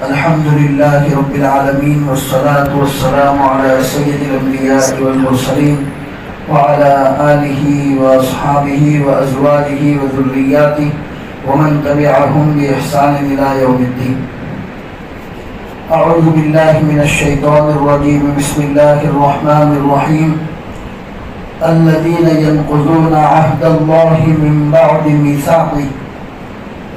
الحمد لله رب العالمين والصلاة والسلام على سيد الأنبياء والمرسلين وعلى آله وأصحابه وأزواجه وذرياته ومن تبعهم بإحسان إلى يوم الدين. أعوذ بالله من الشيطان الرجيم. بسم الله الرحمن الرحيم. الذين ينقضون عهد الله من بعد ميثاقه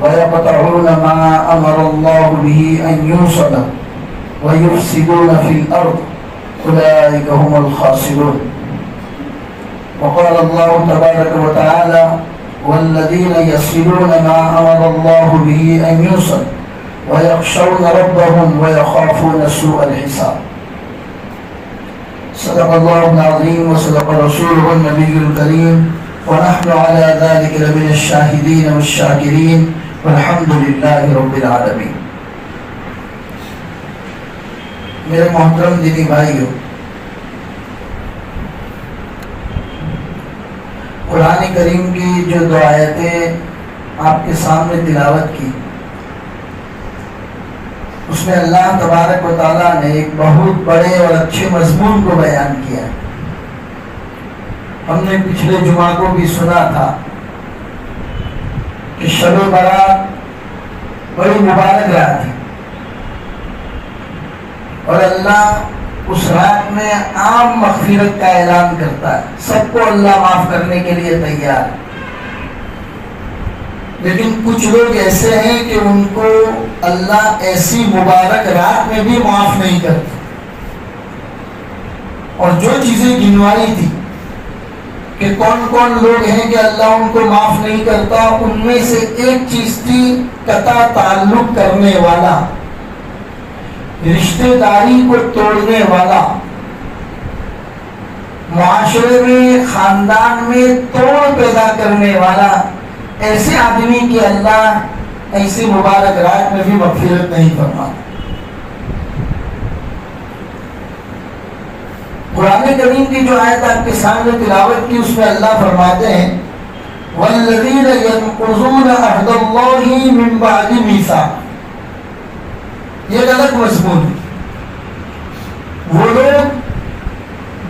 ويقطعون ما أمر الله به أن يوصل ويفسدون في الأرض أولئك هم الخاسرون. وقال الله تبارك وتعالى والذين يصلون ما أمر الله به أن يوصل ويخشون ربهم ويخافون سوء الحساب. صدق الله العظيم وصدق رسوله النبي الكريم ونحن على ذلك لمن الشاهدين والشاكرين والحمد لله رب العالمين. میرے محترم دینی بھائیو، قرآن کریم کی جو دو آیتیں آپ کے سامنے تلاوت کی، اس میں اللہ تبارک و تعالیٰ نے ایک بہت بڑے اور اچھے مضمون کو بیان کیا ہے. ہم نے پچھلے جمعہ کو بھی سنا تھا کہ شب برات بڑی مبارک رات ہے اور اللہ اس رات میں عام مغفرت کا اعلان کرتا ہے. سب کو اللہ معاف کرنے کے لیے تیار ہے، لیکن کچھ لوگ ایسے ہیں کہ ان کو اللہ ایسی مبارک رات میں بھی معاف نہیں کرتا. اور جو چیزیں گنوائی تھی کہ کون کون لوگ ہیں کہ اللہ ان کو معاف نہیں کرتا، ان میں سے ایک چیز تھی قطع تعلق کرنے والا، رشتہ داری کو توڑنے والا، معاشرے میں خاندان میں توڑ پیدا کرنے والا. ایسے آدمی کی اللہ ایسی مبارک رات میں بھی مغفرت نہیں فرماتا. قرآن کریم کی جو آیت آپ کے سامنے تلاوت کی، اس میں اللہ فرماتے ہیں وَالَّذِينَ يَنقُضُونَ عَهْدَ اللَّهِ مِن بَعْدِ مِيثَاقِهِ. یہ غلط مضمون ہے. وہ لوگ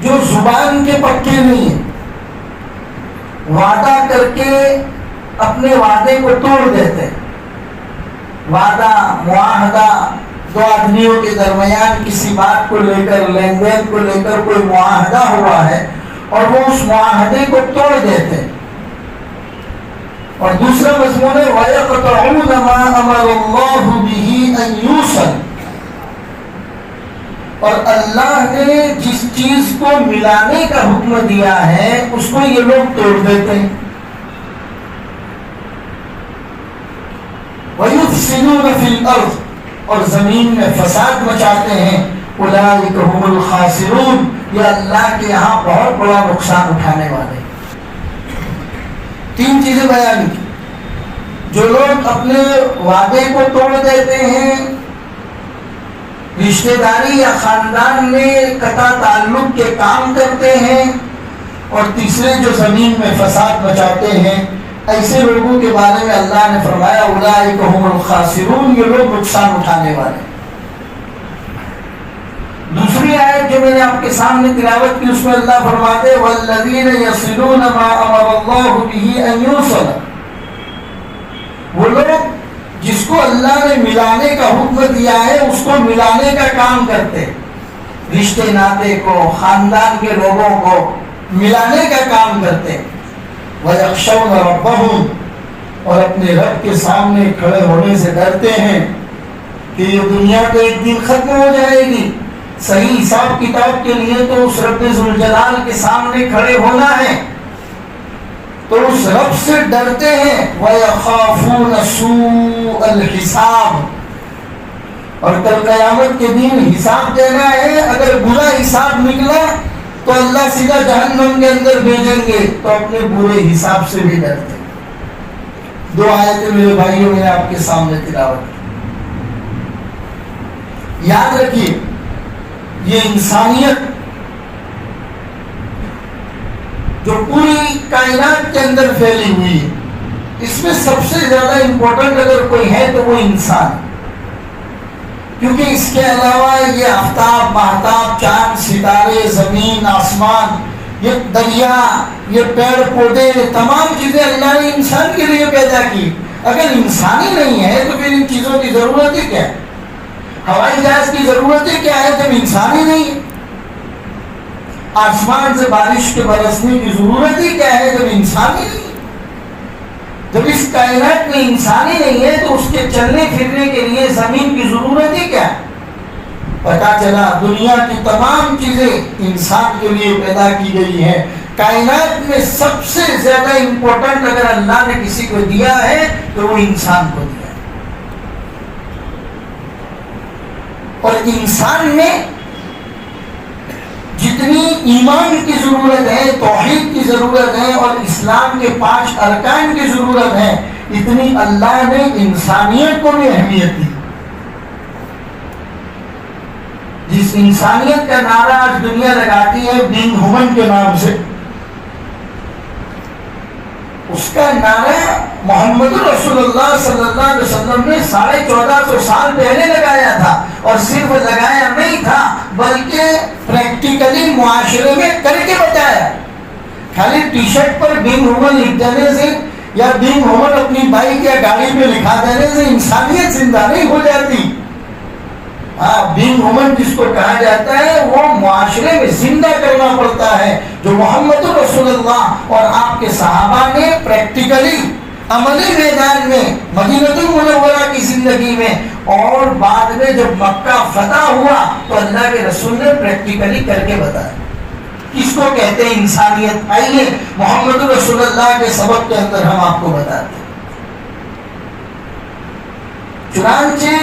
جو زبان کے پکے نہیں ہیں، وعدہ کر کے اپنے وعدے کو توڑ دیتے ہیں. وعدہ معاہدہ دو آدمیوں کے درمیان کسی بات کو لے کر، لین دین کو لے کر کوئی معاہدہ ہوا ہے اور وہ اس معاہدے کو توڑ دیتے ہیں. اور دوسرا مضمون ہے وَيَقْطَعُونَ مَا أَمَرَ اللَّهُ بِهِ أَن يُوصَلَ. اور اللہ نے جس چیز کو ملانے کا حکم دیا ہے اس کو یہ لوگ توڑ دیتے ہیں. وَيُفْسِدُونَ فِي الْأَرْضِ. اور زمین میں فساد مچاتے ہیں. اولئک هم الخاسرون. یہ اللہ کے یہاں بہت بڑا نقصان اٹھانے والے. تین چیزیں بیان کی. جو لوگ اپنے وعدے کو توڑ دیتے ہیں، رشتہ داری یا خاندان میں قطع تعلق کے کام کرتے ہیں، اور تیسرے جو زمین میں فساد مچاتے ہیں، ایسے لوگوں کے بارے میں اللہ نے فرمایا اولئک هم الخاسرون. یہ لوگ نقصان اٹھانے والے. دوسری آیت جو میں نے آپ کے سامنے تلاوت کی، اس میں اللہ فرماتے والذین یصلون ما امر اللہ به ان یوصل. وہ لوگ جس کو اللہ نے ملانے کا حکم دیا ہے اس کو ملانے کا کام کرتے، رشتے ناطے کو، خاندان کے لوگوں کو ملانے کا کام کرتے. وَيَخْشَوْنَ رَبَّهُمْ. اور اپنے رب کے سامنے کھڑے ہونے سے ڈرتے ہیں کہ یہ دنیا تو ایک دن ختم ہو جائے گی. صحیح حساب کتاب کے لیے تو اس رب ذوالجلال کے سامنے کھڑے ہونا ہے، تو اس رب سے ڈرتے ہیں. وَيَخَافُونَ سُوءَ الْحِسَابِ. اور کل قیامت کے دن حساب دینا ہے. اگر برا حساب نکلا تو اللہ سیدھا جہنم کے اندر بھیجیں گے، تو اپنے برے حساب سے بھی ڈرتے. دو آیتیں میرے بھائیوں میں آپ کے سامنے تلاوت کی. یاد رکھیے، یہ انسانیت جو پوری کائنات کے اندر پھیلی ہوئی ہے، اس میں سب سے زیادہ امپورٹنٹ اگر کوئی ہے تو وہ انسان. کیونکہ اس کے علاوہ یہ آفتاب، ماہتاب، چاند، ستارے، زمین، آسمان، یہ دریا، یہ پیڑ پودے، تمام چیزیں اللہ نے انسان کے لیے پیدا کی۔ اگر انسانی نہیں ہے تو پھر ان چیزوں کی ضرورت ہی کیا ہے؟ ہوائی جہاز کی ضرورت ہی کیا ہے جب انسانی نہیں ہے؟ آسمان سے بارش کے برسنے کی ضرورت ہی کیا ہے جب انسانی نہیں ہے؟ جب اس کائنات میں انسانی نہیں ہے تو اس کے چلنے پھرنے کے لیے زمین کی ضرورت ہی کیا ہے؟ پتا چلا دنیا کی تمام چیزیں انسان کے لیے پیدا کی گئی ہیں۔ کائنات میں سب سے زیادہ امپورٹنٹ اگر اللہ نے کسی کو دیا ہے تو وہ انسان کو دیا ہے۔ اور انسان میں جتنی ایمان کی ضرورت ہے، توحید کی ضرورت ہے اور اسلام کے 5 ارکان کی ضرورت ہے، اتنی اللہ نے انسانیت کو بھی اہمیت دی۔ جس انسانیت کا نعرہ آج دنیا لگاتی ہے بینگ ہیومن کے نام سے، اس کا نعرہ محمد رسول اللہ صلی اللہ علیہ وسلم نے 1450 سال پہلے لگایا تھا، اور صرف لگایا نہیں تھا بلکہ پریکٹیکلی معاشرے میں کر کے بتایا۔ خالی ٹی شرٹ پر بینگ ہیومن لکھ دینے سے یا بینگ ہیومن اپنی بائک یا گاڑی پہ لکھا دینے سے انسانیت زندہ نہیں ہو جاتی۔ بینگ ہیومن جس کو کہا جاتا ہے وہ معاشرے میں زندہ کرنا پڑتا ہے، جو محمد رسول اللہ اور آپ کے صحابہ نے پریکٹیکلی عملی میدان میں مدینہ المنورہ کی زندگی میں، اور بعد میں جب مکہ فتح ہوا تو اللہ کے رسول نے پریکٹیکلی کر کے بتایا۔ کس کو کہتے ہیں انسانیت؟ آئیے محمد رسول اللہ کے سبق کے اندر ہم آپ کو بتاتے ہیں۔ چنانچہ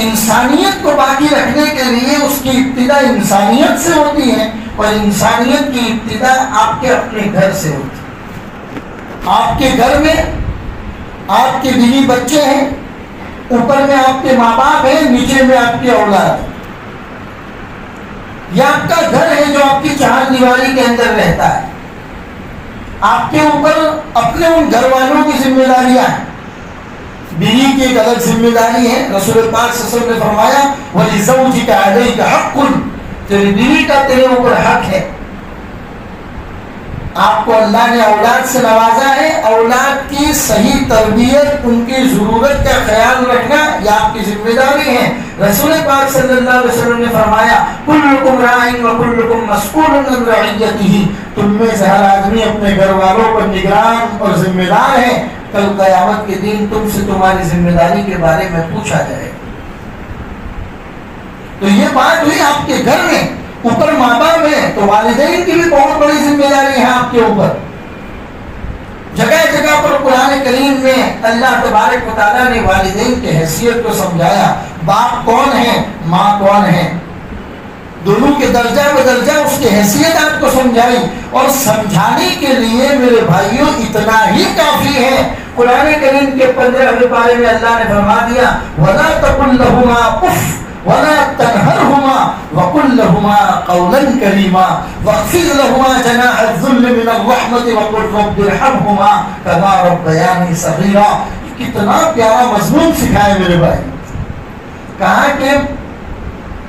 انسانیت کو باقی رکھنے کے لیے اس کی ابتدا انسانیت سے ہوتی ہے، اور انسانیت کی ابتدا آپ کے اپنے گھر سے ہوتی ہے۔ آپ کے گھر میں آپ کے بیوی بچے ہیں، اوپر میں آپ کے ماں باپ ہیں، نیچے میں آپ کی اولاد ہے۔ یہ آپ کا گھر ہے جو آپ کی چار دیواری کے اندر رہتا ہے۔ آپ کے اوپر اپنے ان گھر والوں کی ذمہ داریاں ہیں۔ بیوی کی ایک الگ ذمہ داری ہے، رسول پاک صلی اللہ علیہ وسلم نے فرمایا وَلِزَوْجِكَ عَلَيْكَ حَقٌّ، تیری بیوی کا تیرے اوپر حق ہے۔ آپ کو اللہ نے اولاد سے نوازا ہے، اولاد کی صحیح تربیت، ان کی ضرورت کا خیال رکھنا یہ آپ کی ذمہ داری ہے۔ رسول پاک صلی اللہ علیہ وسلم نے فرمایا کلکم راع وکلکم مسئول عن رعیتہ، تم میں سے ہر آدمی اپنے گھر والوں پر نگران اور ذمہ دار ہے، کل قیامت کے دن تم سے تمہاری ذمہ داری کے بارے میں پوچھا جائے۔ تو یہ بات ہوئی آپ کے گھر میں، اوپر ماں باپ ہے تو والدین کی بھی بہت بڑی ذمہ داری ہے آپ کے اوپر۔ جگہ جگہ پر قرآن کریم میں اللہ تبارک و تعالیٰ نے والدین کی حیثیت کو سمجھایا۔ باپ کون ہے، ماں کون ہے، دونوں کے درجہ بدرجہ اس کی حیثیت آپ کو سمجھائی، اور سمجھانے کے لیے میرے بھائیوں اتنا ہی کافی ہے۔ قرآن کریم کے 15ویں پارے میں اللہ نے فرما دیا وَلَا تَقُلْ لَهُمَا أُفٍّ وَلَا تَنْهَرْهُمَا وَقُلْ لَهُمَا قَوْلًا كَرِيمًا وَاخْفِضْ لَهُمَا جَنَاحَ الذُّلِّ مِنَ الرَّحْمَةِ وَقُلْ رَبِّ ارْحَمْهُمَا كَمَا رَبَّيَانِي صَغِيرًا۔ کتنا پیارا مضمون سکھایا میرے بھائی۔ کہا کہ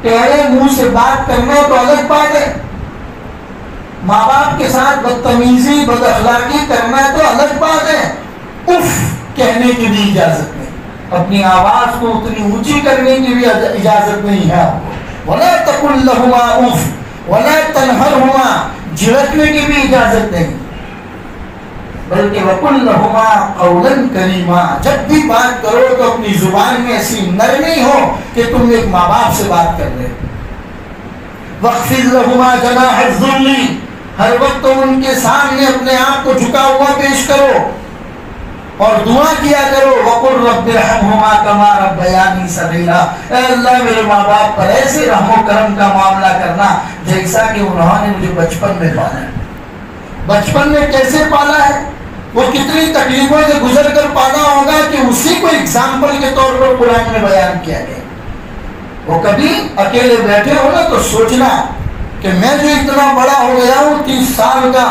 ٹیڑے منہ سے بات کرنا تو الگ بات ہے، ماں باپ کے ساتھ بدتمیزی بد اخلاقی کرنا تو الگ بات ہے، اف کہنے کی بھی اجازت نہیں، اپنی آواز کو اتنی اونچی کرنے کی بھی اجازت نہیں ہے آپ کو۔ وَلَا تَقُلْ لَهُمَا اُفٍّ وَلَا تَنْهَرْهُمَا، جھڑکنے کی بھی اجازت نہیں، بلکہ وَقُلْ لَهُمَا قَوْلًا كَرِيمًا، جب بھی بات کرو تو اپنی زبان میں ایسی نرمی ہو کہ تم ایک ماں باپ سے بات کر رہے ہو۔ وَاخْفِضْ لَهُمَا جَنَاحَ الذُّلِّ، ہر وقت تم ان کے سامنے اپنے آپ کو جھکا ہوا پیش کرو اور دعا کیا کرو وَقُلْ رَبِّ ارْحَمْهُمَا كَمَا رَبَّيَانِي صَغِيرًا، اے اللہ میرے ماں باپ پر ایسے رحم و کرم کا معاملہ کرنا جیسا کہ انہوں نے مجھے بچپن میں پالا ہے۔ بچپن میں کیسے پالا ہے، وہ کتنی تکلیفوں سے گزر کر پالا ہوگا کہ اسی کو اگزامپل کے طور پر قرآن میں بیان کیا گیا۔ وہ کبھی اکیلے بیٹھے ہو نا تو سوچنا کہ میں جو اتنا بڑا ہو گیا ہوں، 30 سال کا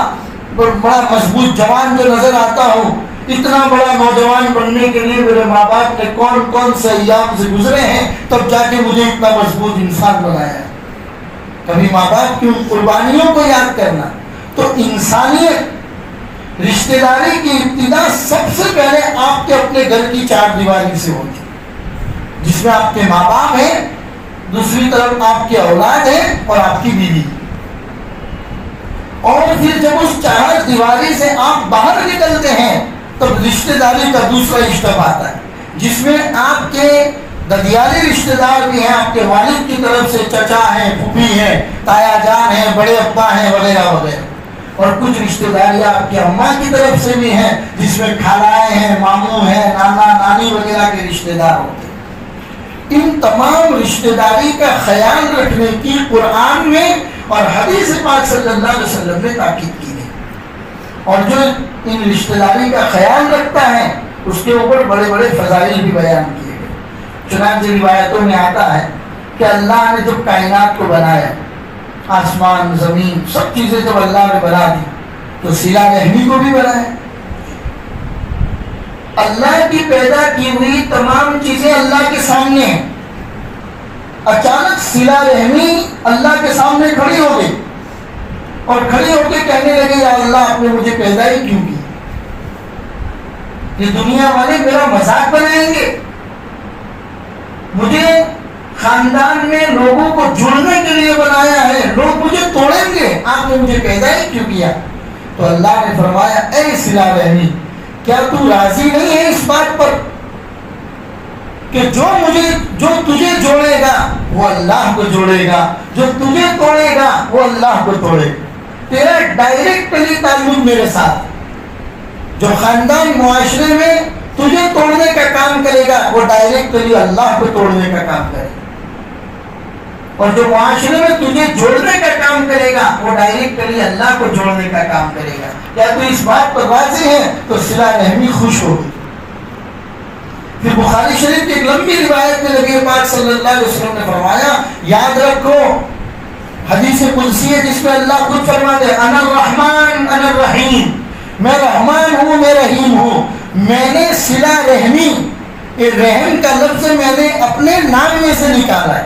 بڑا مضبوط جوان جو نظر آتا ہوں، اتنا بڑا نوجوان بننے کے لیے میرے ماں باپ نے کون کون سے ایام سے گزرے ہیں تب جا کے مجھے اتنا مضبوط انسان بنایا ہے. کبھی ماں باپ کی ان قربانیوں کو یاد کرنا. تو انسانیت رشتہ داری کی ابتدا سب سے پہلے آپ کے اپنے گھر کی چار دیواری سے ہوتی ہے، جس میں آپ کے ماں باپ ہیں، دوسری طرف آپ کی اولاد ہے اور آپ کی بیوی. اور پھر جب اس چار دیواری سے آپ باہر نکلتے ہیں تب رشتہ داری کا دوسرا اجتماع آتا ہے، جس میں آپ کے ددیالی رشتہ دار بھی ہیں، آپ کے والد کی طرف سے چچا ہیں، پھوپھی ہیں، تایا جان ہیں، بڑے ابا ہیں، وغیرہ وغیرہ. اور کچھ رشتہ داری آپ کی اماں کی طرف سے بھی ہیں، جس میں خالائیں ہیں، ماموں ہیں، نانا نانی وغیرہ کے رشتہ دار ہوتے ہیں. ان تمام رشتہ داری کا خیال رکھنے کی قرآن میں اور حدیث پاک صلی اللہ علیہ وسلم نے تاکید کی ہے. اور جو ان رشتہ داری کا خیال رکھتا ہے اس کے اوپر بڑے بڑے فضائل بھی بیان کیے گئے. چنانچہ روایتوں میں آتا ہے کہ اللہ نے جب کائنات کو بنایا، آسمان زمین سب چیزیں جب اللہ نے بنا دی تو صلہ رحمی کو بھی بنایا. اللہ کی پیدا کی ہوئی تمام چیزیں اللہ کے سامنے ہیں. اچانک صلہ رحمی اللہ کے سامنے کھڑی ہو گئی اور کھڑی ہو کے کہنے لگے یا اللہ آپ نے مجھے پیدا ہی کیوں کی؟ یہ دنیا والے میرا مذاق بنائیں گے، مجھے خاندان میں لوگوں کو جڑنے کے لیے بنایا ہے، لوگ مجھے توڑیں گے، آپ نے مجھے پیدا ہی کیوں کیا؟ تو اللہ نے فرمایا اے صلہ رحمی، کیا تو راضی نہیں ہے اس بات پر کہ جو تجھے جوڑے گا وہ اللہ کو جوڑے گا، جو تجھے توڑے گا وہ اللہ کو توڑے گا. تیرا ڈائریکٹلی تعلق میرے ساتھ. جو خاندان معاشرے میں تجھے توڑنے کا کام کرے گا وہ ڈائریکٹلی اللہ کو توڑنے کا کام کرے گا، اور جو معاشرے میں تجھے جوڑنے کا کام کرے گا وہ ڈائریکٹلی اللہ کو جوڑنے کا کام کرے گا. کیا تو اس بات پر راضی ہے؟ تو صلہ رحمی خوش ہوگی. پھر بخاری شریف کی ایک لمبی روایت میں نبی پاک صلی اللہ علیہ وسلم نے فرمایا، یاد رکھو حدیث قدسی ہے جس میں اللہ خود فرماتے ہیں انا الرحمن انا الرحیم، میں رحمان ہوں میں رحیم ہوں. میں نے صلہ رحمی، یہ رحم کا لفظ میں نے اپنے نام میں سے نکالا ہے.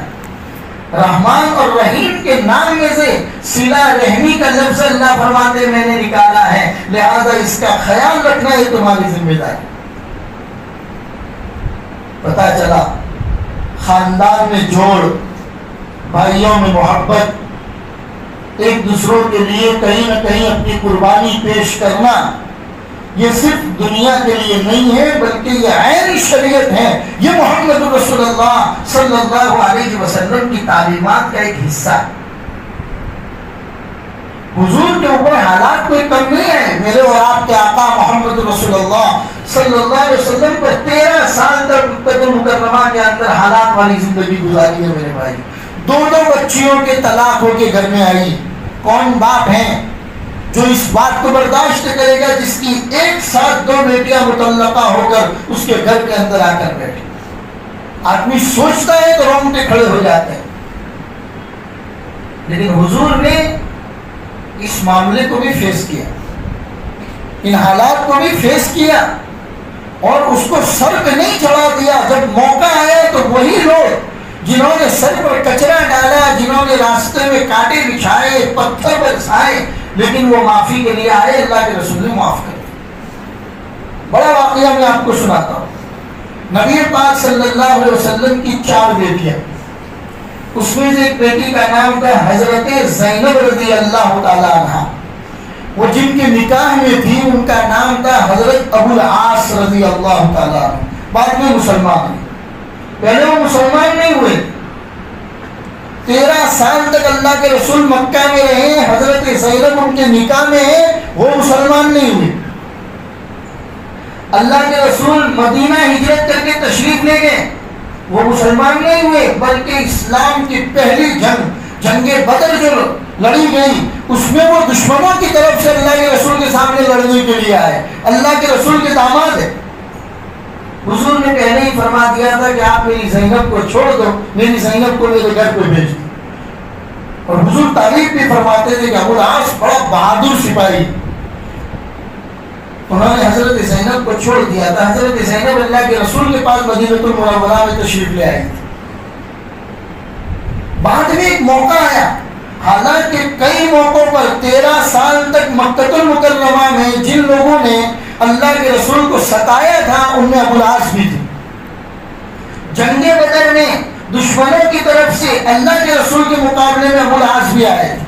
رحمان اور رحیم کے نام میں سے صلہ رحمی کا لفظ اللہ فرماتے میں نے نکالا ہے، لہذا اس کا خیال رکھنا یہ تمہاری ذمہ داری. پتہ چلا خاندان میں جوڑ، بھائیوں میں محبت، ایک دوسروں کے لیے کہیں نہ کہیں اپنی قربانی پیش کرنا، یہ صرف دنیا کے لیے نہیں ہے بلکہ یہ عین شریعت ہے. یہ محمد رسول اللہ صلی اللہ علیہ وسلم کی تعلیمات کا ایک حصہ ہے. حضور کے اوپر حالات کوئی کم نہیں ہے. میرے اور آپ کے آقا محمد رسول اللہ صلی اللہ علیہ وسلم پر 13 سال تک مکہ مکرمہ کے اندر حالات والی زندگی گزاری ہے. میرے بھائی، 2 بچیوں کے طلاق ہو کے گھر میں آئی. کون باپ ہیں جو اس بات کو برداشت کرے گا جس کی ایک ساتھ 2 بیٹیاں مطلقہ ہو کر اس کے گھر کے اندر آ کر بیٹھے؟ آدمی سوچتا ہے تو رونگٹے کھڑے ہو جاتے ہیں. لیکن حضور نے اس معاملے کو بھی فیس کیا، ان حالات کو بھی فیس کیا اور اس کو سر پہ نہیں چڑھا دیا. جب موقع آیا تو وہی لوگ جنہوں نے سر پر کچرا ڈالا، جنہوں نے راستے میں کانٹے بچھائے، پتھر برسائے، لیکن وہ معافی کے لیے آئے، اللہ کے رسول نے معاف کر دیا. بڑا واقعہ میں آپ کو سناتا ہوں. نبی پاک صلی اللہ علیہ وسلم کی 4 بیٹیاں، اس میں سے ایک بیٹی کا نام تھا حضرت زینب رضی اللہ تعالی عنہ. وہ جن کے نکاح میں تھی ان کا نام تھا حضرت ابو العاص رضی اللہ تعالی عنہ. بعد میں مسلمان ہوئے، پہلے وہ مسلمان نہیں ہوئے. 13 سال تک اللہ کے رسول مکہ میں رہے، حضرت زینب ان کے نکاح میں ہے، وہ مسلمان نہیں ہوئے. اللہ کے رسول مدینہ ہجرت کر کے تشریف لے گئے، وہ مسلمان نہیں ہوئے، بلکہ اسلام کی پہلی جنگ بدر جو لڑی گئی اس میں وہ دشمنوں کی طرف سے اللہ کے رسول کے سامنے لڑنے کے لیے آئے. اللہ کے رسول کے داماد ہے. حضور نے پہلے ہی فرما دیا تھا کہ آپ میری زینب کو چھوڑ دو، میری زینب کو میرے گھر پہ بھیج دو. اور حضور تعریف بھی فرماتے تھے کہ ابو العاص بڑا بہادر سپاہی. انہوں نے حضرت زینب کو چھوڑ دیا تھا. حضرت زینب اللہ کے رسول کے پاس مدینہ المنورہ میں تشریف لے آئی تھی. بعد میں ایک موقع آیا، حالانکہ کئی موقعوں پر 13 سال تک مکہ المکرمہ میں جن لوگوں نے اللہ کے رسول کو ستایا تھا ان میں ابو العاص بھی تھے. جنگ بدر میں دشمنوں کی طرف سے اللہ کے رسول کے مقابلے میں ابو العاص بھی آئے تھے.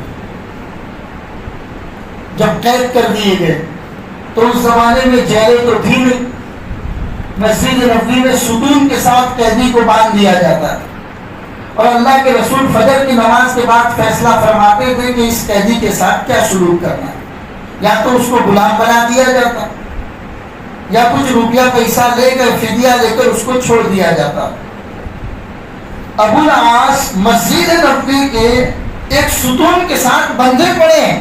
جب قید کر دیے گئے تو اس زمانے میں جیلیں تو تھی نہیں، مسجد نبوی میں ستون کے ساتھ قیدی کو باندھ دیا جاتا تھا، اور اللہ کے رسول فجر کی نماز کے بعد فیصلہ فرماتے تھے کہ اس قیدی کے ساتھ کیا سلوک کرنا ہے. یا تو اس کو غلام بنا دیا جاتا یا کچھ روپیہ پیسہ لے کر فدیہ لے کر اس کو چھوڑ دیا جاتا. ابو العاص مسجد نبوی کے ایک ستون کے ساتھ بندھے پڑے ہیں.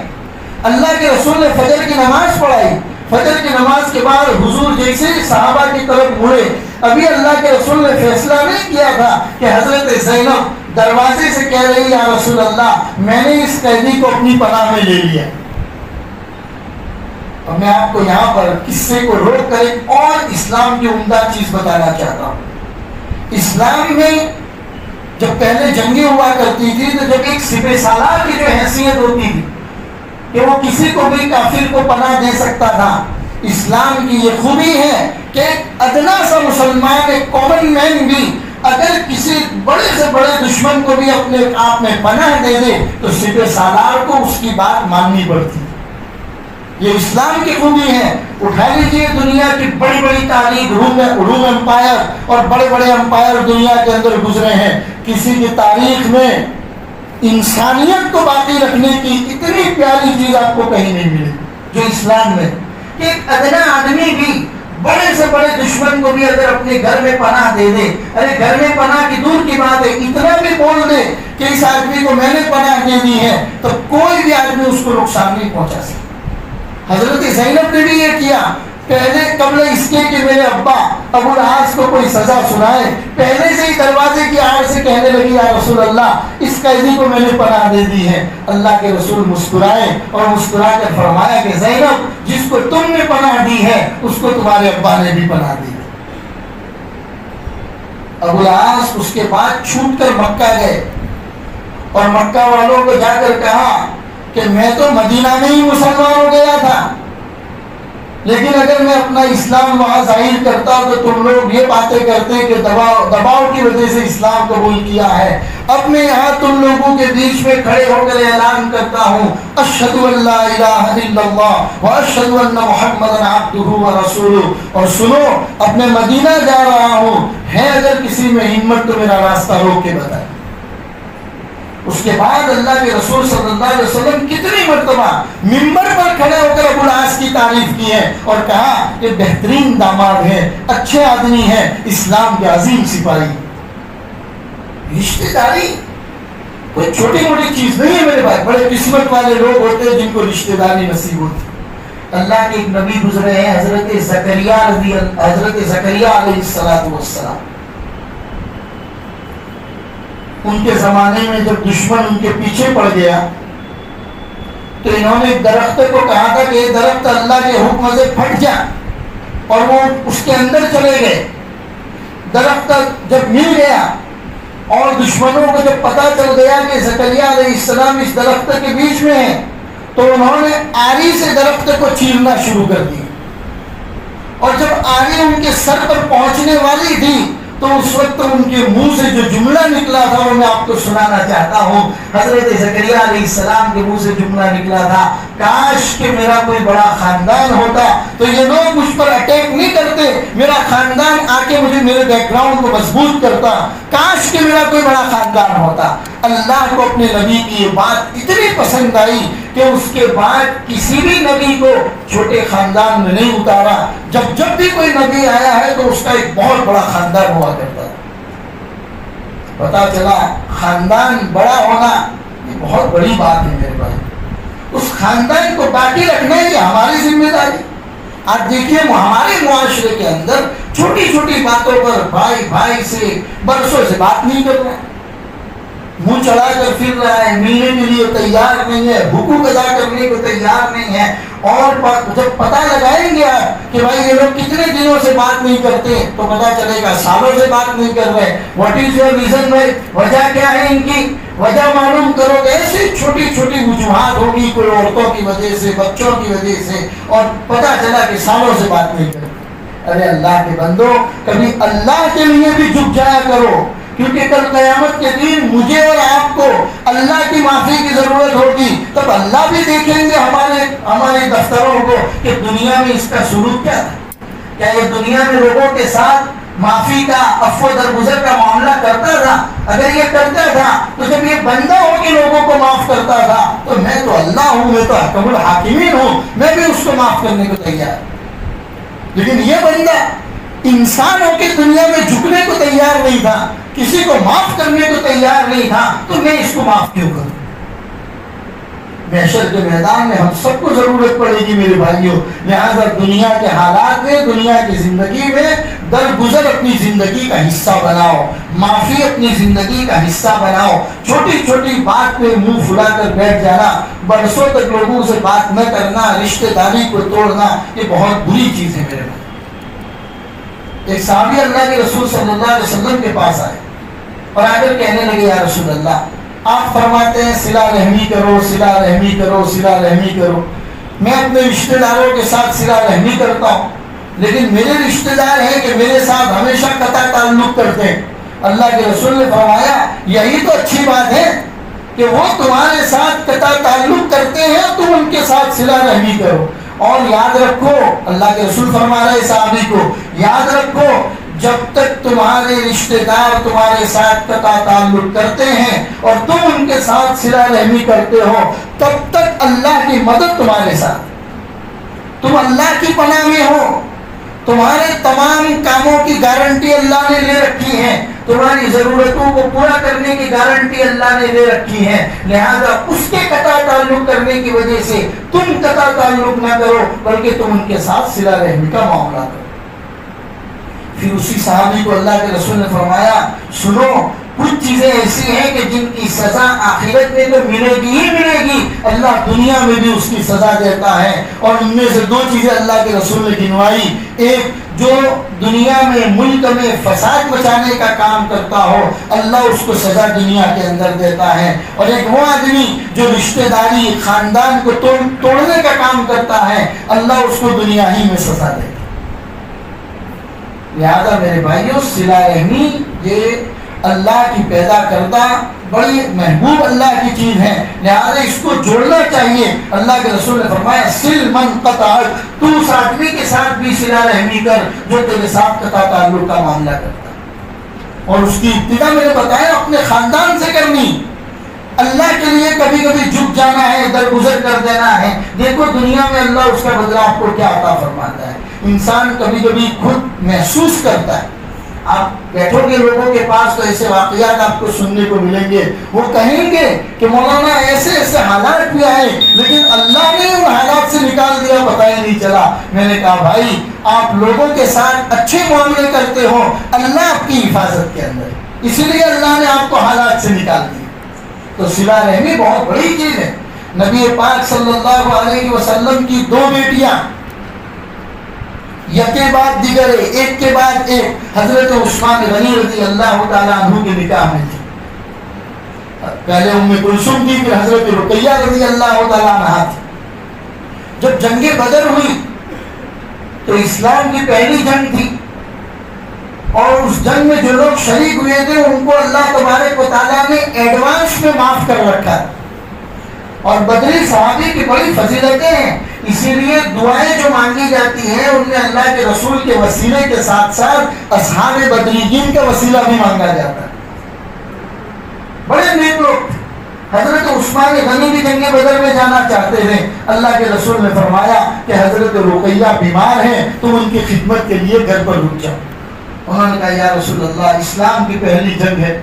اللہ کے رسول نے فجر کی نماز پڑھائی. فجر کی نماز کے بعد حضور جیسے صحابہ کی طرف مڑے، ابھی اللہ کے رسول نے فیصلہ نہیں کیا تھا کہ حضرت زینب دروازے سے کہہ رہی یا رسول اللہ میں نے اس قیدی کو اپنی پناہ میں لے لیا. اور میں آپ کو یہاں پر قصے کو روک کر ایک اور اسلام کی عمدہ چیز بتانا چاہتا ہوں. اسلام میں جب پہلے جنگیں ہوا کرتی تھی تو جب ایک سپہ سالار کی جو حیثیت ہوتی تھی کہ وہ کسی کو بھی کافر کو پناہ دے سکتا تھا، اسلام کی یہ خوبی ہے کہ ادنا سا مسلمان ایک کامن مین بھی اگر کسی بڑے سے بڑے دشمن کو بھی اپنے آپ میں پناہ دے دے تو سپہ سالار کو اس کی بات ماننی پڑتی. یہ اسلام کی خوبی ہے. اٹھا لیجیے دنیا کی بڑی بڑی تاریخ، روم امپائر اور بڑے بڑے امپائر دنیا کے اندر گزرے ہیں، کسی کی تاریخ میں انسانیت کو باقی رکھنے کی اتنی پیاری چیز آپ کو کہیں نہیں ملی جو اسلام میں. ایک ادنا آدمی بھی بڑے سے بڑے دشمن کو بھی اگر اپنے گھر میں پناہ دے دے، ارے گھر میں پناہ کی دور کی بات ہے، اتنا بھی بول دے کہ اس آدمی کو میں نے پناہ دے دی ہے تو کوئی بھی آدمی اس کو نقصان نہیں پہنچا سکتا. حضرت زینب نے بھی یہ کیا. پہلے قبل اس کے کہ میرے ابا ابو العاص کو کوئی سزا سنائے، پہلے سے ہی دروازے کی آڑ سے کہنے لگی یا رسول اللہ اس قیدی کو میں نے پناہ دے دی ہے. اللہ کے رسول مسکرائے اور مسکرا کر فرمایا کہ زینب جس کو تم نے پناہ دی ہے اس کو تمہارے ابا نے بھی پناہ دی. ابو العاص اس کے بعد چھوٹ کر مکہ گئے اور مکہ والوں کو جا کر کہا کہ میں تو مدینہ میں ہی مسلمان ہو گیا تھا، لیکن اگر میں اپنا اسلام وہاں ظاہر کرتا تو تم لوگ یہ باتیں کرتے کہ دباؤ کی وجہ سے اسلام قبول کیا ہے. اب میں یہاں تم لوگوں کے بیچ میں کھڑے ہو کر اعلان کرتا ہوں اشہد ان لا الہ الا اللہ واشہد ان محمدا عبدہ ورسولہ. اور سنو اپنے مدینہ جا رہا ہوں، ہے اگر کسی میں ہمت تو میرا راستہ روک کے بتائے. اس کے بعد اللہ کے رسول صلی اللہ علیہ وسلم کتنی مرتبہ منبر پر کھڑے ہو کر ابو العاص کی تعریف کی ہے اور کہا کہ بہترین داماد ہے، اچھے آدمی ہے، اسلام کے عظیم سپاہی. رشتہ داری کوئی چھوٹی موٹی چیز نہیں ہے میرے بھائی. بڑے قسمت والے لوگ ہوتے ہیں جن کو رشتہ داری نصیب ہوتی. اللہ کے ایک نبی گزرے ہیں حضرت زکریا علیہ السلام. ان کے زمانے میں جب دشمن ان کے پیچھے پڑ گیا تو انہوں نے درخت کو کہا تھا کہ یہ درخت اللہ کے حکم سے پھٹ جا، اور وہ اس کے اندر چلے گئے. درخت جب مل گیا اور دشمنوں کو جب پتا چل گیا کہ زکریا علیہ السلام اس درخت کے بیچ میں ہیں تو انہوں نے آری سے درخت کو چیرنا شروع کر دیا. اور جب آری ان کے سر پر پہنچنے والی تھی تو اس وقت ان کے منہ سے جو جملہ نکلا تھا وہ میں آپ کو سنانا چاہتا ہوں. حضرت زکریا علیہ السلام کے منہ سے جملہ نکلا تھا کاش کہ میرا کوئی بڑا خاندان ہوتا تو یہ لوگ مجھ پر اٹیک نہیں کرتے، میرا خاندان آ کے مجھے میرے بیک گراؤنڈ کو مضبوط کرتا. کاش کہ میرا کوئی بڑا خاندان ہوتا. اللہ کو اپنے نبی کی یہ بات اتنی پسند آئی کہ اس کے بعد کسی بھی نبی کو چھوٹے خاندان میں نہیں اتارا. جب بھی کوئی نبی آیا ہے تو اس کا ایک بہت بڑا خاندان ہوا کرتا ہے. پتا چلا خاندان بڑا ہونا یہ بہت بڑی بات ہے میرے بھائی. اس خاندان کو باقی رکھنا یہ ہماری ذمہ داری. آپ دیکھیے ہمارے معاشرے کے اندر چھوٹی چھوٹی باتوں پر بھائی سے برسوں سے بات نہیں کر رہے. منہ چڑھا کر پھر رہا ہے، ملنے کے لیے تیار نہیں ہے، حقوق ادا کرنے کو تیار نہیں ہے، اور جب پتہ لگائیں گے آپ کہ بھائی یہ لوگ کتنے دنوں سے بات نہیں کرتے تو پتہ چلے گا سالوں سے بات نہیں کر رہے. واٹ از یور ریزن بھائی؟ وجہ کیا ہے ان کی؟ وجہ معلوم کرو گے. ایسی چھوٹی چھوٹی وجوہات ہوگی، کوئی عورتوں کی وجہ سے، بچوں کی وجہ سے، اور پتہ چلا کہ سالوں سے بات نہیں کرتے. ارے اللہ کے بندو، کبھی اللہ کے لیے بھی جھک جایا کرو، کیونکہ کل قیامت کے دن مجھے اور آپ کو اللہ کی معافی کی ضرورت ہوگی. تب اللہ بھی دیکھیں گے ہمارے دفتروں کو کہ دنیا میں اس کا سلوک کیا تھا. کیا یہ دنیا میں لوگوں کے ساتھ معافی کا، عفو درگزر کا معاملہ کرتا تھا؟ اگر یہ کرتا تھا تو جب یہ بندہ ہو کے لوگوں کو معاف کرتا تھا تو میں تو اللہ ہوں، میں تو حکم الحاکمین ہوں، میں بھی اس کو معاف کرنے کو تیار. لیکن یہ بندہ انسان ہو کے دنیا میں جھکنے کو تیار نہیں تھا، کسی کو معاف کرنے کو تیار نہیں تھا، تو میں اس کو معاف کیوں کروں؟ محشر کے میدان میں ہم سب کو ضرورت پڑے گی میرے بھائیوں. لہذا دنیا کے حالات میں، دنیا کی زندگی میں درگزر اپنی زندگی کا حصہ بناؤ، معافی اپنی زندگی کا حصہ بناؤ. چھوٹی چھوٹی بات پہ منہ پھلا کر بیٹھ جانا، برسوں تک لوگوں سے بات نہ کرنا، رشتہ داری کو توڑنا، یہ بہت بری چیز ہے میرے بھائی. ایک صحابی اللہ کے رسول صلی اللہ علیہ وسلم کے پاس آئے اور آ کر کہنے لگے یا رسول اللہ، آپ فرماتے ہیں صلہ رحمی کرو، صلہ رحمی کرو، صلہ رحمی کرو. میں اپنے رشتہ داروں کے ساتھ صلہ رحمی کرتا ہوں، لیکن میرے رشتہ دار ہیں کہ میرے ساتھ ہمیشہ قطع تعلق کرتے ہیں. اللہ کے رسول نے فرمایا یہی تو اچھی بات ہے کہ وہ تمہارے ساتھ قطع تعلق کرتے ہیں، تم ان کے ساتھ صلہ رحمی کرو. اور یاد رکھو، اللہ کے رسول فرما رہے صحابی کو، یاد رکھو جب تک تمہارے رشتہ دار تمہارے ساتھ قطع تعلق کرتے ہیں اور تم ان کے ساتھ صلہ رحمی کرتے ہو، تب تک اللہ کی مدد تمہارے ساتھ، تم اللہ کی پناہ میں ہو. تمہارے تمام کاموں کی گارنٹی اللہ نے لے رکھی ہے، تمہاری ضرورتوں کو پورا کرنے کی گارنٹی اللہ نے لے رکھی ہے. لہذا اس کے قطع تعلق کرنے کی وجہ سے تم قطع تعلق نہ کرو، بلکہ تم ان کے ساتھ صلہ رحمی کا معاملہ کرو. پھر اسی صحابی کو اللہ کے رسول نے فرمایا سنو، کچھ چیزیں ایسی ہیں کہ جن کی سزا آخرت میں تو ملے گی ہی ملے گی، اللہ دنیا میں بھی اس کی سزا دیتا ہے. اور ان میں سے دو چیزیں اللہ کے رسول نے گنوائی. ایک، جو دنیا میں ملک میں فساد مچانے کا کام کرتا ہو، اللہ اس کو سزا دنیا کے اندر دیتا ہے. اور ایک وہ آدمی جو رشتہ داری، خاندان کو توڑنے کا کام کرتا ہے، اللہ اس کو دنیا ہی میں سزا دیتا ہے. لہذا میرے بھائیوں، صلہ رحمی یہ اللہ کی پیدا کردہ بڑی محبوب اللہ کی چیز ہے، لہذا اس کو جوڑنا چاہیے. اللہ کے رسول نے فرمایا سل من قطع، تو اس آدمی کے ساتھ بھی صلہ رحمی کر جو تیرے ساتھ قطع تعلق کا معاملہ کرتا ہے. اور اس کی ابتدا میں نے بتایا اپنے خاندان سے کرنی. اللہ کے لیے کبھی کبھی جھک جانا ہے، درگزر کر دینا ہے. دیکھو دنیا میں اللہ اس کا بدلہ آپ کو کیا عطا فرماتا ہے. انسان کبھی کبھی خود محسوس کرتا ہے. آپ بیٹھو گے لوگوں کے پاس تو ایسے واقعات آپ کو سننے کو ملیں گے، وہ کہیں گے کہ مولانا ایسے ایسے حالات بھی آئے لیکن اللہ نے ان حالات سے نکال دیا، پتہ ہی نہیں چلا. میں نے کہا بھائی آپ لوگوں کے ساتھ اچھے معاملے کرتے ہو، اللہ آپ کی حفاظت کے اندر، اسی لیے اللہ نے آپ کو حالات سے نکال دیا. تو صلہ رحمی بہت بڑی چیز ہے. نبی پاک صلی اللہ علیہ وسلم کی دو بیٹیاں یک کے بعد دیگر، ایک کے بعد ایک، حضرت عثمان غنی رضی اللہ تعالیٰ عنہ کے نکاح میں تھی. پہلے ام کلثوم تھی، پھر حضرت رقیہ رضی اللہ تعالیٰ عنہ تھی. جب جنگ بدر ہوئی تو اسلام کی پہلی جنگ تھی، اور اس جنگ میں جو لوگ شریک ہوئے تھے ان کو اللہ تبارک و تعالیٰ نے ایڈوانس میں معاف کر رکھا. اور بدری صحابی کی بڑی فضیلتیں ہیں، اسی لیے دعائیں جو مانگی جاتی ہیں ان میں اللہ کے رسول کے وسیلے کے ساتھ ساتھ اصحاب بدریین کا وسیلہ بھی مانگا جاتا ہے. بڑے نیک لوگ. حضرت عثمان غنی بھی جنگ بدر میں جانا چاہتے تھے، اللہ کے رسول نے فرمایا کہ حضرت رقیہ بیمار ہیں، تم ان کی خدمت کے لیے گھر پر رک جاؤ. انہوں نے کہا یا رسول اللہ، اسلام کی پہلی جنگ ہے،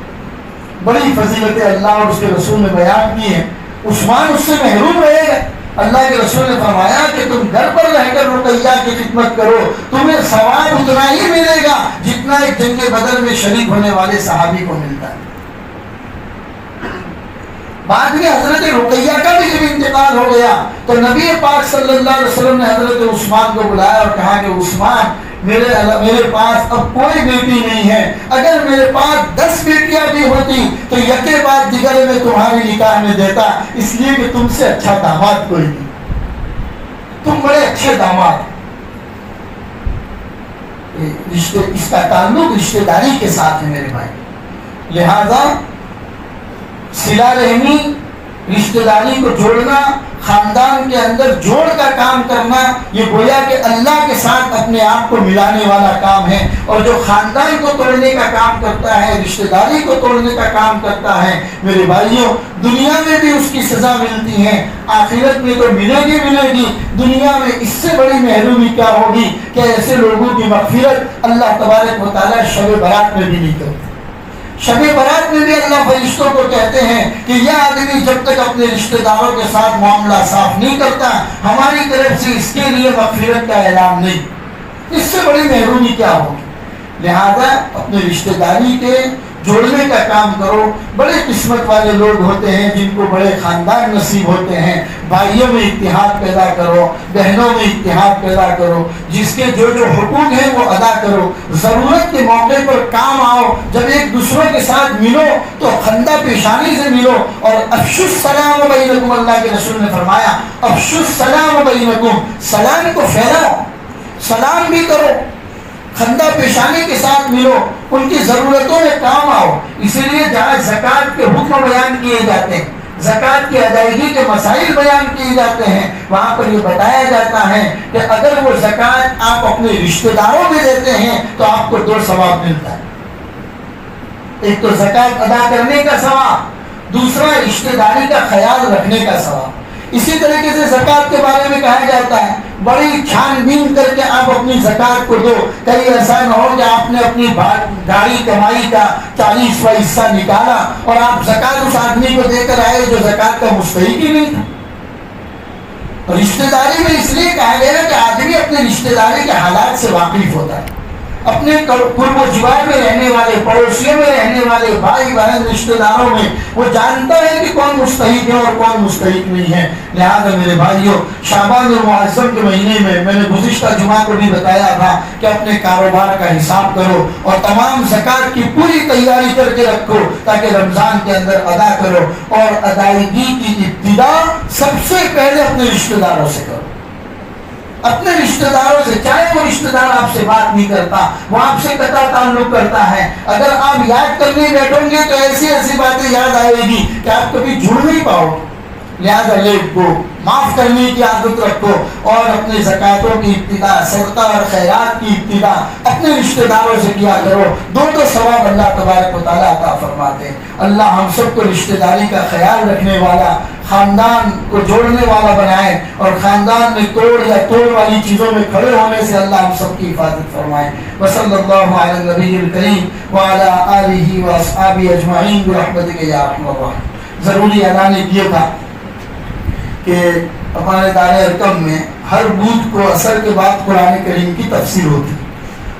بڑی فضیلتیں اللہ اور اس کے رسول نے بیان کی ہیں، عثمان اس سے محروم رہے گا. اللہ کے رسول نے فرمایا کہ تم گھر پر رہ کر رقیہ کی خدمت کرو، تمہیں ثواب اتنا ہی ملے گا جتنا ایک جنگ بدر میں شریک ہونے والے صحابی کو ملتا ہے. بعد میں حضرت رقیہ کا بھی جب انتقال ہو گیا تو نبی پاک صلی اللہ علیہ وسلم نے حضرت عثمان کو بلایا اور کہا کہ عثمان میرے پاس اب کوئی بیٹی نہیں ہے، اگر میرے پاس 10 بیٹیاں بھی ہوتی تو یکے بعد دیگر میں تمہاری نکاح میں دیتا، اس لیے کہ تم سے اچھا داماد کوئی نہیں، تم بڑے اچھے داماد۔ اس کا تعلق رشتہ داری کے ساتھ ہے میرے بھائی، لہذا صلہ رحمی، رشتہ داری کو جوڑنا، خاندان کے اندر جوڑ کا کام کرنا، یہ گویا کہ اللہ کے ساتھ اپنے آپ کو ملانے والا کام ہے۔ اور جو خاندان کو توڑنے کا کام کرتا ہے، رشتہ داری کو توڑنے کا کام کرتا ہے، میرے بھائیوں دنیا میں بھی اس کی سزا ملتی ہے، آخرت میں تو ملے گی۔ دنیا میں اس سے بڑی محرومی کیا ہوگی کہ ایسے لوگوں کی مغفرت اللہ تبارک و تعالیٰ شب برات میں بھی نہیں کرتے۔ شب برات میں بھی اللہ فرشتوں کو کہتے ہیں کہ یہ آدمی جب تک اپنے رشتہ داروں کے ساتھ معاملہ صاف نہیں کرتا، ہماری طرف سے اس کے لیے مغفرت کا اعلان نہیں۔ اس سے بڑی محرومی کیا ہوگی؟ لہذا اپنے رشتہ داری کے جوڑنے کا کام کرو۔ بڑے قسمت والے لوگ ہوتے ہیں جن کو بڑے خاندان نصیب ہوتے ہیں۔ بھائیوں میں اتحاد پیدا کرو، بہنوں میں اتحاد پیدا کرو، جس کے جو حقوق ہیں وہ ادا کرو، ضرورت کے موقع پر کام آؤ۔ جب ایک دوسروں کے ساتھ ملو تو خندہ پیشانی سے ملو، اور افشوا السلام بینکم، اللہ کے رسول نے فرمایا افشوا السلام بینکم، سلام کو پھیلاؤ، سلام بھی کرو، خندہ پیشانی کے ساتھ ملو، ان کی ضرورتوں میں کام آؤ۔ اسی لیے جہاں زکوٰۃ کے حکم بیان کیے جاتے ہیں، زکوٰۃ کی ادائیگی کے مسائل بیان کیے جاتے ہیں، وہاں پر یہ بتایا جاتا ہے کہ اگر وہ زکوٰۃ آپ اپنے رشتہ داروں میں دیتے ہیں تو آپ کو 2 ثواب ملتا ہے۔ ایک تو زکوٰۃ ادا کرنے کا ثواب، دوسرا رشتہ داری کا خیال رکھنے کا ثواب۔ اسی طریقے سے زکوٰۃ کے بارے میں کہا جاتا ہے بڑی چھان بین کر کے آپ اپنی زکوٰۃ کو دو، کہیں ایسا نہ ہو کہ آپ نے اپنی گاڑی کمائی کا 40واں حصہ نکالا اور آپ زکوٰۃ اس آدمی کو دے کر آئے جو زکوٰۃ کا مستحق ہی نہیں تھا۔ رشتہ داری میں اس لیے کہا گیا کہ آدمی اپنے رشتہ داری کے حالات سے واقف ہوتا ہے، اپنے قرب و جوار میں رہنے والے، پڑوسیوں میں رہنے والے بھائی بہن رشتہ داروں میں وہ جانتا ہے کہ کون مستحق ہے اور کون مستحق نہیں ہے۔ لہذا میرے بھائیوں شعبان المعظم کے مہینے میں نے گزشتہ جمعہ کو بھی بتایا تھا کہ اپنے کاروبار کا حساب کرو اور تمام زکوٰۃ کی پوری تیاری کر کے رکھو تاکہ رمضان کے اندر ادا کرو، اور ادائیگی کی ابتدا سب سے پہلے اپنے رشتہ داروں سے کرو، اپنے رشتہ داروں سے، چاہے وہ رشتہ دار آپ سے بات نہیں کرتا، وہ آپ سے قطع تعلق کرتا ہے، اگر آپ یاد کرنے بیٹھیں گے تو ایسی ایسی باتیں یاد آئے گی کہ آپ کبھی جھوٹ نہیں پاؤ گے۔ لہذا لیٹ گو، معاف کرنے کی عادت رکھو، اور اپنے زکاتوں کی ابتدا، صدقہ اور خیرات کی ابتدا اپنے رشتہ داروں سے کیا کرو، 2 ثواب اللہ تبارک و تعالیٰ عطا فرماتے ہیں۔ اللہ ہم سب کو رشتہ داری کا خیال رکھنے والا، خاندان کو جوڑنے والا بنائے، اور خاندان میں توڑ یا توڑ والی چیزوں میں کھڑے ہونے سے اللہ ہم سب کی حفاظت فرمائے۔ وصلی اللہ علی النبی الکریم وعلی آلہ واصحابہ اجمعین برحمتک یا ارحم الراحمین۔ ضروری اعلان نے کیا تھا کہ ہمارے دار ارکم میں ہر بدھ کو عصر کے بعد قرآن کریم کی تفسیر ہوتی،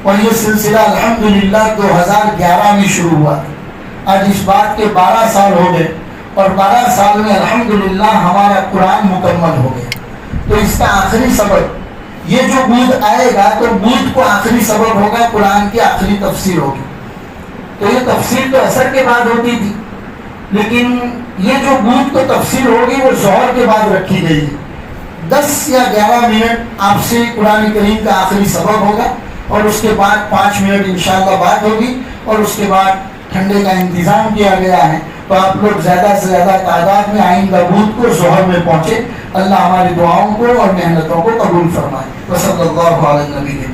اور یہ سلسلہ الحمدللہ 2011 میں شروع ہوا تھا۔ آج اس بات کے 12 سال ہو گئے، اور 12 سال میں الحمدللہ ہمارا قرآن مکمل ہو گیا۔ تو اس کا آخری سبق یہ جو بدھ آئے گا تو بدھ کو آخری سبق ہوگا، قرآن کی آخری تفسیر ہوگی۔ تو یہ تفسیر تو عصر کے بعد ہوتی تھی، لیکن یہ جو بدھ کو تفسیر ہوگی وہ ظہر کے بعد رکھی گئی ہے۔ 10 یا 11 منٹ آپ سے قرآن کریم کا آخری سبق ہوگا، اور اس کے بعد 5 منٹ انشاءاللہ بات ہوگی، اور اس کے بعد ٹھنڈے کا انتظام کیا گیا ہے۔ تو آپ لوگ زیادہ سے زیادہ تعداد میں آئندہ بدھ کو ظہر میں پہنچے۔ اللہ ہماری دعاؤں کو اور محنتوں کو قبول فرمائے۔ وصلی اللہ علیہ وسلم۔